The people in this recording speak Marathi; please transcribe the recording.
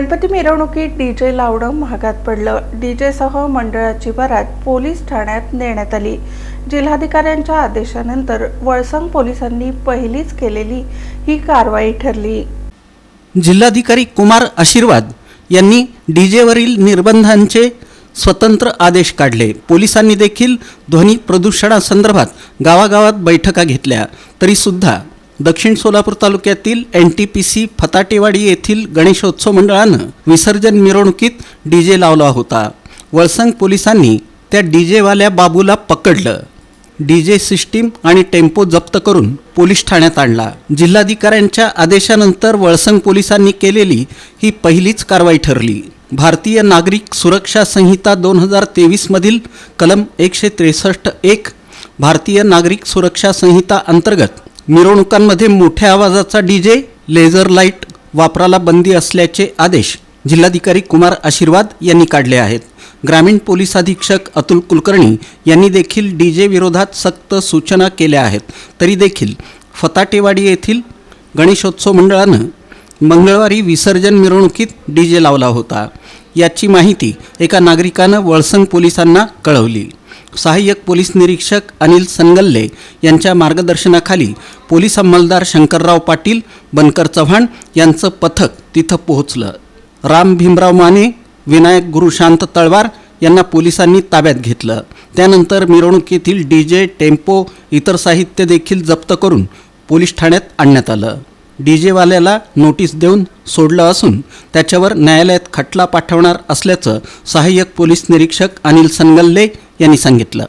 गणपती मिरवणुकीत डीजे लावणं महागात पडलं। डीजेसह मंडळाची बारात पोलीस ठाण्यात नेण्यात आली। जिल्हाधिकाऱ्यांच्या आदेशानंतर वळसंग पोलिसांनी पहिलीच केलेली ही कारवाई ठरली। जिल्हाधिकारी कुमार आशीर्वाद यांनी डीजेवरील निर्बंधांचे स्वतंत्र आदेश काढले। पोलिसांनी देखील ध्वनी प्रदूषणासंदर्भात गावागावात बैठका घेतल्या, तरी सुद्धा दक्षिण सोलापूर तालुक्यातील NTPC फताटेवाडी येथील गणेशोत्सव मंडळानं विसर्जन मिरवणुकीत डीजे लावला होता। वळसंग पोलिसांनी त्या डीजेवाल्या बाबूला पकडलं। डीजे सिस्टीम आणि टेम्पो जप्त करून पोलीस ठाण्यात आणला। जिल्हाधिकाऱ्यांच्या आदेशानंतर वळसंग पोलिसांनी केलेली ही पहिलीच कारवाई ठरली। भारतीय नागरिक सुरक्षा संहिता 2023 मधील कलम 163(1) भारतीय नागरिक सुरक्षा संहिता अंतर्गत मिरवणुकांमध्ये मोठ्या आवाजाचा डीजे, लेझर लाईट वापराला बंदी असल्याचे आदेश जिल्हाधिकारी कुमार आशीर्वाद यांनी काढले आहेत। ग्रामीण पोलीस अधीक्षक अतुल कुलकर्णी यांनी देखील डीजे विरोधात सक्त सूचना केल्या आहेत, तरी देखील फताटेवाडी येथील गणेशोत्सव मंडळानं मंगळवारी विसर्जन मिरवणुकीत डीजे लावला होता। याची माहिती एका नागरिकानं वळसंग पोलिसांना कळवली। सहाय्यक पोलीस निरीक्षक अनिल सनगल्ले यांच्या मार्गदर्शनाखाली पोलीस अंमलदार शंकरराव पाटील, बनकर चव्हाण यांचं पथक तिथं पोहोचलं। राम भीमराव माने, विनायक गुरुशांत तळवार यांना पोलिसांनी ताब्यात घेतलं। त्यानंतर मिरवणुकीतील डीजे, टेम्पो, इतर साहित्य देखील जप्त करून पोलीस ठाण्यात आणण्यात आलं। डीजेवाल्याला नोटीस देऊन सोडलं असून त्याच्यावर न्यायालयात खटला पाठवणार असल्याचं सहाय्यक पोलीस निरीक्षक अनिल सनगल्ले यांनी सांगितलं।